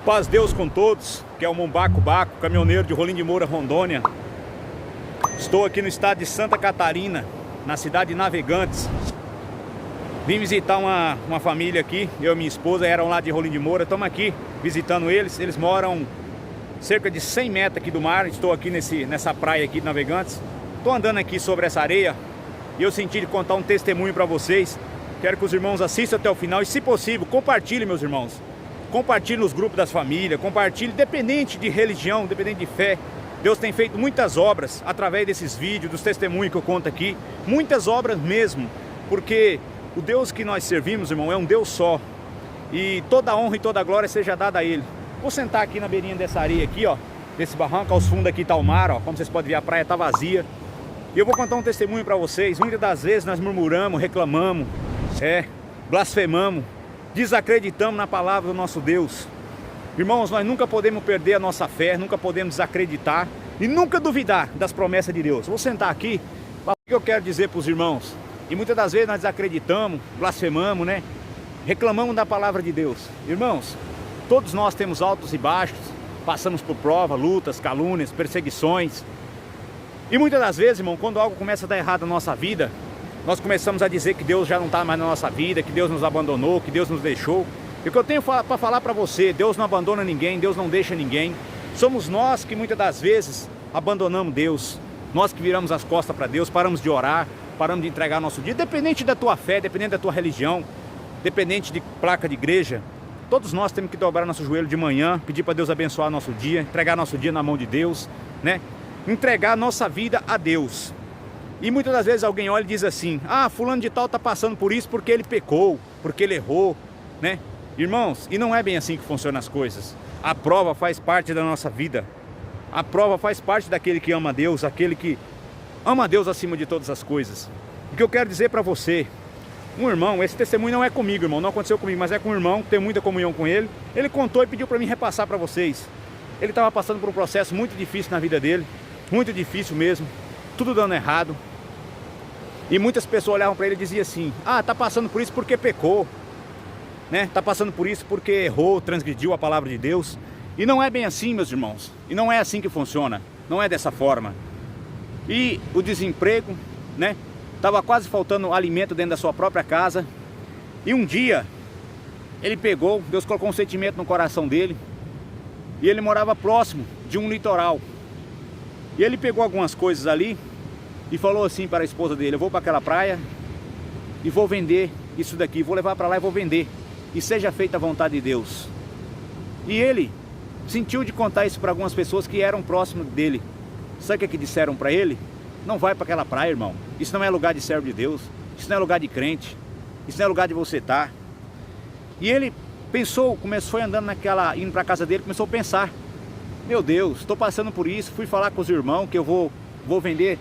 Paz Deus com todos, que é o Mombaco Baco, caminhoneiro de Rolim de Moura, Rondônia. Estou aqui no estado de Santa Catarina, na cidade de Navegantes. Vim visitar uma família aqui, eu e minha esposa eram lá de Rolim de Moura. Estamos aqui visitando eles, eles moram cerca de 100 metros aqui do mar. Estou aqui nessa praia aqui de Navegantes. Estou andando aqui sobre essa areia e eu senti de contar um testemunho para vocês. Quero que os irmãos assistam até o final e, se possível, compartilhem, meus irmãos. Compartilhe nos grupos das famílias, compartilhe, independente de religião, independente de fé. Deus tem feito muitas obras através desses vídeos, dos testemunhos que eu conto aqui. Muitas obras mesmo, porque o Deus que nós servimos, irmão, é um Deus só. E toda a honra e toda a glória seja dada a Ele. Vou sentar aqui na beirinha dessa areia aqui, ó, desse barranco. Aos fundos aqui está o mar, ó. Como vocês podem ver, a praia está vazia. E eu vou contar um testemunho para vocês. Muitas das vezes nós murmuramos, reclamamos, blasfemamos, desacreditamos na palavra do nosso Deus. Irmãos, nós nunca podemos perder a nossa fé, nunca podemos desacreditar e nunca duvidar das promessas de Deus. Vou sentar aqui para o que eu quero dizer para os irmãos. E muitas das vezes nós desacreditamos, blasfemamos, reclamamos da palavra de Deus. Irmãos, todos nós temos altos e baixos, passamos por provas, lutas, calúnias, perseguições. E muitas das vezes, irmão, quando algo começa a dar errado na nossa vida, nós começamos a dizer que Deus já não está mais na nossa vida, que Deus nos abandonou, que Deus nos deixou. E o que eu tenho para falar para você, Deus não abandona ninguém, Deus não deixa ninguém. Somos nós que muitas das vezes abandonamos Deus. Nós que viramos as costas para Deus, paramos de orar, paramos de entregar nosso dia. Dependente da tua fé, dependente da tua religião, dependente de placa de igreja, todos nós temos que dobrar nosso joelho de manhã, pedir para Deus abençoar nosso dia, entregar nosso dia na mão de Deus, entregar nossa vida a Deus. E muitas das vezes alguém olha e diz assim: ah, fulano de tal está passando por isso porque ele pecou, porque ele errou, Irmãos, e não é bem assim que funcionam as coisas. A prova faz parte da nossa vida. A prova faz parte daquele que ama a Deus, aquele que ama a Deus acima de todas as coisas. O que eu quero dizer para você, um irmão, esse testemunho não é comigo, irmão, não aconteceu comigo, mas é com um irmão, tenho muita comunhão com ele. Ele contou e pediu para mim repassar para vocês. Ele estava passando por um processo muito difícil na vida dele, muito difícil mesmo, tudo dando errado. E muitas pessoas olhavam para ele e diziam assim: ah, tá passando por isso porque pecou, tá passando por isso porque errou, transgrediu a palavra de Deus. E não é bem assim, meus irmãos, e não é assim que funciona, não é dessa forma. E o desemprego, tava quase faltando alimento dentro da sua própria casa. E um dia ele pegou, Deus colocou um sentimento no coração dele, e ele morava próximo de um litoral. E ele pegou algumas coisas ali e falou assim para a esposa dele: eu vou para aquela praia e vou vender isso daqui, vou levar para lá e vou vender, e seja feita a vontade de Deus. E ele sentiu de contar isso para algumas pessoas que eram próximas dele. Sabe o que disseram para ele? Não vai para aquela praia, irmão, isso não é lugar de servo de Deus, isso não é lugar de crente, isso não é lugar de você estar. E ele pensou, foi andando indo para a casa dele, começou a pensar: meu Deus, estou passando por isso, fui falar com os irmãos que eu vou vender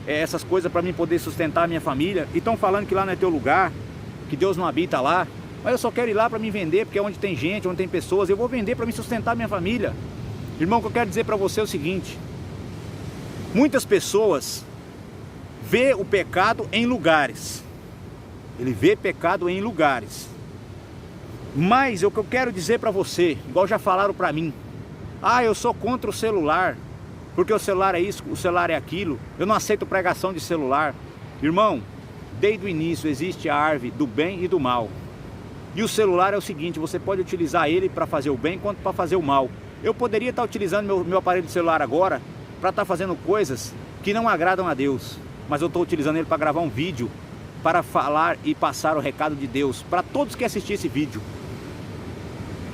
essas coisas para mim poder sustentar a minha família, e estão falando que lá não é teu lugar, que Deus não habita lá, mas eu só quero ir lá para me vender, porque é onde tem gente, onde tem pessoas, eu vou vender para me sustentar a minha família. Irmão, o que eu quero dizer para você é o seguinte: muitas pessoas vê o pecado em lugares, ele vê pecado em lugares, mas o que eu quero dizer para você, igual já falaram para mim: ah, eu sou contra o celular, porque o celular é isso, o celular é aquilo, eu não aceito pregação de celular. Irmão, desde o início existe a árvore do bem e do mal. E o celular é o seguinte: você pode utilizar ele para fazer o bem quanto para fazer o mal. Eu poderia estar utilizando meu aparelho de celular agora para estar fazendo coisas que não agradam a Deus, mas eu estou utilizando ele para gravar um vídeo, para falar e passar o recado de Deus para todos que assistirem esse vídeo.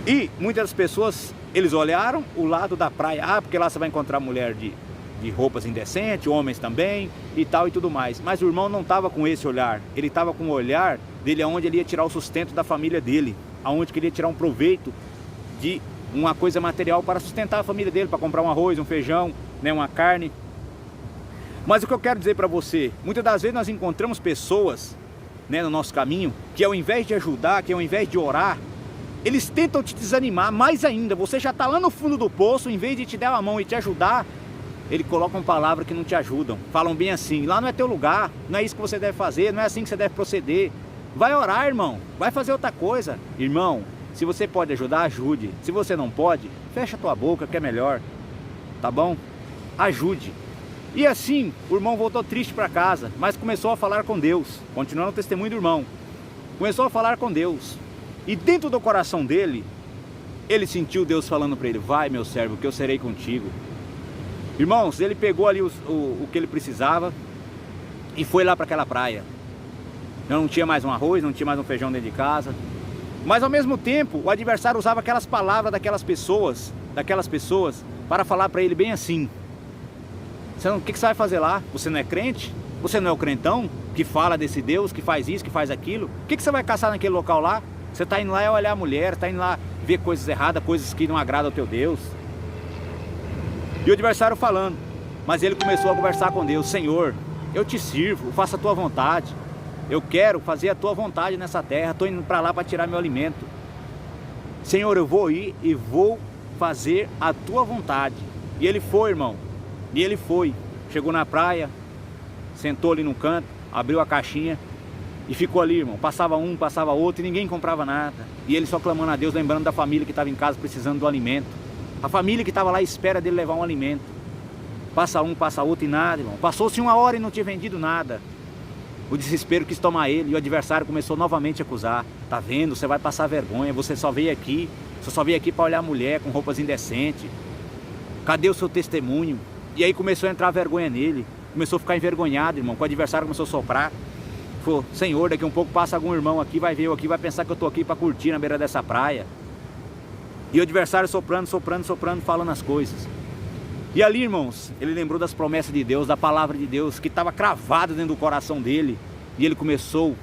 E muitas pessoas, eles olharam o lado da praia: ah, porque lá você vai encontrar mulher de roupas indecentes, homens também e tal e tudo mais. Mas o irmão não estava com esse olhar, ele estava com o olhar dele aonde ele ia tirar o sustento da família dele, aonde ele ia tirar um proveito de uma coisa material para sustentar a família dele, para comprar um arroz, um feijão, uma carne. Mas o que eu quero dizer para você, muitas das vezes nós encontramos pessoas no nosso caminho que, ao invés de ajudar, que ao invés de orar, eles tentam te desanimar mais ainda. Você já está lá no fundo do poço, em vez de te dar a mão e te ajudar, eles colocam palavras que não te ajudam. Falam bem assim: lá não é teu lugar, não é isso que você deve fazer, não é assim que você deve proceder. Vai orar, irmão, vai fazer outra coisa. Irmão, Se você pode ajudar, ajude. Se você não pode, fecha a tua boca que é melhor, tá bom? Ajude. E assim, o irmão voltou triste para casa, mas começou a falar com Deus, continuando o testemunho do irmão. Começou a falar com Deus. E dentro do coração dele, ele sentiu Deus falando para ele: vai, meu servo, que eu serei contigo. Irmãos, ele pegou ali o que ele precisava e foi lá para aquela praia. Não tinha mais um arroz, não tinha mais um feijão dentro de casa. Mas ao mesmo tempo, o adversário usava aquelas palavras daquelas pessoas para falar para ele bem assim: o que você vai fazer lá? Você não é crente? Você não é o crentão que fala desse Deus, que faz isso, que faz aquilo? O que você vai caçar naquele local lá? Você está indo lá é olhar a mulher, está indo lá ver coisas erradas, coisas que não agradam ao teu Deus. E o adversário falando, mas ele começou a conversar com Deus: Senhor, eu te sirvo, faça a tua vontade. Eu quero fazer a tua vontade nessa terra, estou indo para lá para tirar meu alimento. Senhor, eu vou ir e vou fazer a tua vontade. E ele foi, irmão. E ele foi. Chegou na praia, sentou ali no canto, abriu a caixinha e ficou ali, irmão. Passava um, passava outro e ninguém comprava nada. E ele só clamando a Deus, lembrando da família que estava em casa precisando do alimento. A família que estava lá à espera dele levar um alimento. Passa um, passa outro e nada, irmão. Passou-se 1 hora e não tinha vendido nada. O desespero quis tomar ele e o adversário começou novamente a acusar: tá vendo, você vai passar vergonha, você só veio aqui para olhar a mulher com roupas indecentes. Cadê o seu testemunho? E aí começou a entrar vergonha nele, começou a ficar envergonhado, irmão. O adversário começou a soprar. Falou: Senhor, daqui um pouco passa algum irmão aqui, vai ver eu aqui, vai pensar que eu tô aqui para curtir na beira dessa praia. E o adversário soprando, falando as coisas. E ali, irmãos, ele lembrou das promessas de Deus, da palavra de Deus, que estava cravada dentro do coração dele. E ele começou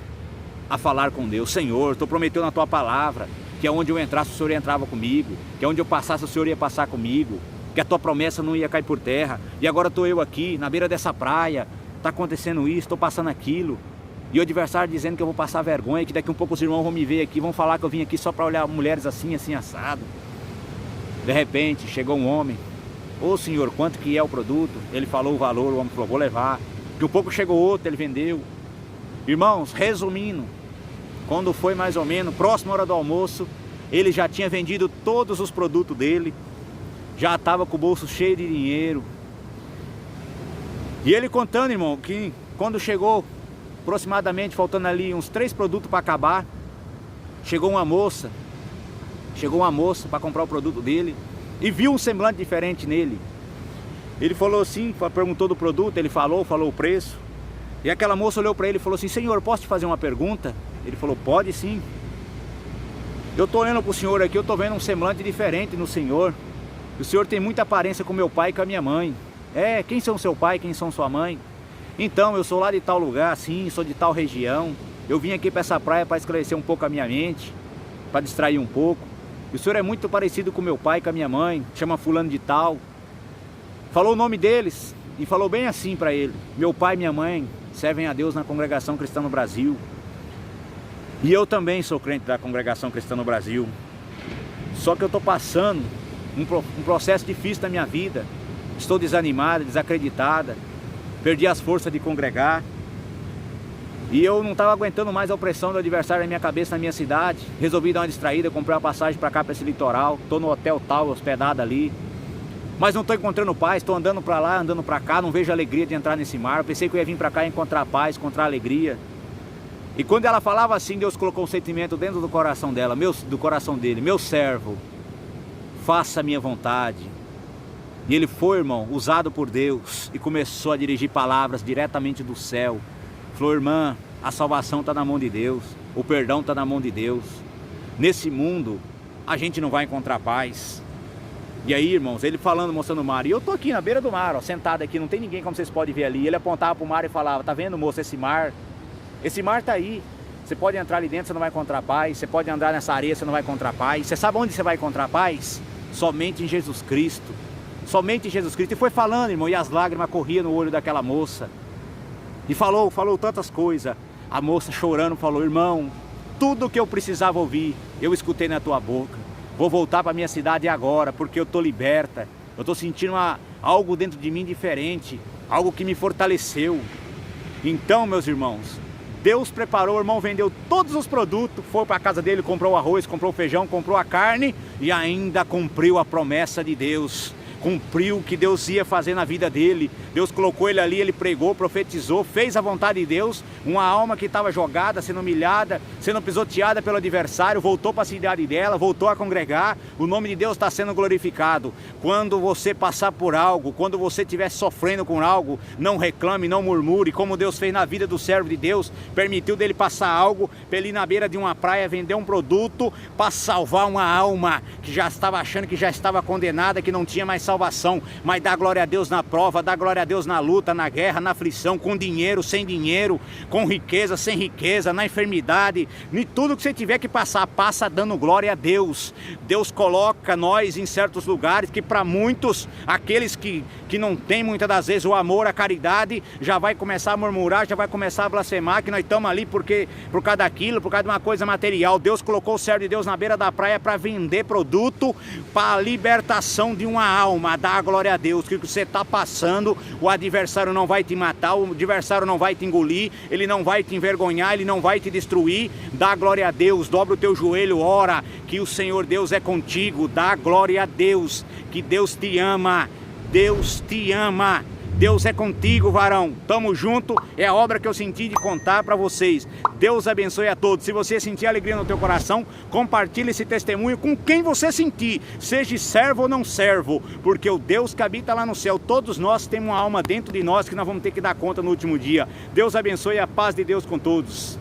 a falar com Deus: Senhor, tu prometeu na tua palavra que aonde eu entrasse o Senhor entrava comigo, que aonde eu passasse o Senhor ia passar comigo, que a tua promessa não ia cair por terra. E agora estou eu aqui, na beira dessa praia, está acontecendo isso, estou passando aquilo. E o adversário dizendo que eu vou passar vergonha, que daqui um pouco os irmãos vão me ver aqui, vão falar que eu vim aqui só para olhar mulheres assim, assim, assado. De repente, chegou um homem: ô Senhor, quanto que é o produto? Ele falou o valor, o homem falou: vou levar. Daqui um pouco chegou outro, ele vendeu. Irmãos, resumindo, quando foi mais ou menos próxima hora do almoço, ele já tinha vendido todos os produtos dele, já estava com o bolso cheio de dinheiro. E ele contando, irmão, que quando chegou aproximadamente, faltando ali uns 3 produtos para acabar, chegou uma moça para comprar o produto dele e viu um semblante diferente nele. Ele falou assim, perguntou do produto, ele falou o preço. E aquela moça olhou para ele e falou assim: Senhor, posso te fazer uma pergunta? Ele falou: pode sim. Eu estou olhando para o senhor aqui, eu estou vendo um semblante diferente no senhor. O senhor tem muita aparência com meu pai e com a minha mãe. Quem são seu pai, quem são sua mãe? Então, eu sou lá de tal lugar, sim, sou de tal região. Eu vim aqui para essa praia para esclarecer um pouco a minha mente, para distrair um pouco. E o senhor é muito parecido com meu pai e com a minha mãe, chama fulano de tal. Falou o nome deles e falou bem assim para ele: meu pai e minha mãe servem a Deus na Congregação Cristã no Brasil. E eu também sou crente da Congregação Cristã no Brasil. Só que eu estou passando um processo difícil na minha vida. Estou desanimada, desacreditada. Perdi as forças de congregar. E eu não estava aguentando mais a opressão do adversário na minha cabeça, na minha cidade. Resolvi dar uma distraída, comprei uma passagem para cá, para esse litoral. Estou no hotel tal, hospedado ali. Mas não estou encontrando paz, estou andando para lá, andando para cá. Não vejo alegria de entrar nesse mar. Eu pensei que eu ia vir para cá e encontrar paz, encontrar alegria. E quando ela falava assim, Deus colocou um sentimento dentro do coração dela, do coração dele: meu servo, faça a minha vontade. E ele foi, irmão, usado por Deus e começou a dirigir palavras diretamente do céu. Falou: irmã, a salvação está na mão de Deus, o perdão está na mão de Deus. Nesse mundo a gente não vai encontrar paz. E aí, irmãos, ele falando, mostrando o mar. E eu tô aqui na beira do mar, ó, sentado aqui, não tem ninguém, como vocês podem ver ali. Ele apontava para o mar e falava: tá vendo, moço, esse mar tá aí. Você pode entrar ali dentro, você não vai encontrar paz. Você pode andar nessa areia, você não vai encontrar paz. Você sabe onde você vai encontrar paz? Somente em Jesus Cristo. Somente em Jesus Cristo. E foi falando, irmão, e as lágrimas corriam no olho daquela moça. E falou tantas coisas. A moça chorando falou: irmão, tudo que eu precisava ouvir, eu escutei na tua boca. Vou voltar para minha cidade agora, porque eu estou liberta. Eu estou sentindo algo dentro de mim diferente, algo que me fortaleceu. Então, meus irmãos, Deus preparou, o irmão vendeu todos os produtos, foi para a casa dele, comprou o arroz, comprou o feijão, comprou a carne e ainda cumpriu a promessa de Deus. Cumpriu o que Deus ia fazer na vida dele. Deus colocou ele ali, ele pregou, profetizou, fez a vontade de Deus. Uma alma que estava jogada, sendo humilhada, sendo pisoteada pelo adversário, voltou para a cidade dela, voltou a congregar. O nome de Deus está sendo glorificado. Quando você passar por algo, quando você estiver sofrendo com algo, não reclame, não murmure, como Deus fez na vida do servo de Deus, permitiu dele passar algo, para ele ir na beira de uma praia vender um produto para salvar uma alma que já estava achando que já estava condenada, que não tinha mais salvação, mas dá glória a Deus na prova, dá glória a Deus na luta, na guerra, na aflição, com dinheiro, sem dinheiro, com riqueza, sem riqueza, na enfermidade, em tudo que você tiver que passar, passa dando glória a Deus. Deus coloca nós em certos lugares que para muitos, aqueles que não tem muitas das vezes o amor, a caridade, já vai começar a murmurar, já vai começar a blasfemar, que nós estamos ali por causa daquilo, por causa de uma coisa material. Deus colocou o servo de Deus na beira da praia para vender produto, para a libertação de uma alma. Dá a glória a Deus, que o que você está passando, o adversário não vai te matar, o adversário não vai te engolir, ele não vai te envergonhar, ele não vai te destruir. Dá glória a Deus, dobra o teu joelho, ora, que o Senhor Deus é contigo. Dá glória a Deus, que Deus te ama, Deus te ama. Deus é contigo, varão. Tamo junto. É a obra que eu senti de contar para vocês. Deus abençoe a todos. Se você sentir alegria no teu coração, compartilhe esse testemunho com quem você sentir. Seja servo ou não servo. Porque o Deus que habita lá no céu, todos nós temos uma alma dentro de nós que nós vamos ter que dar conta no último dia. Deus abençoe, a paz de Deus com todos.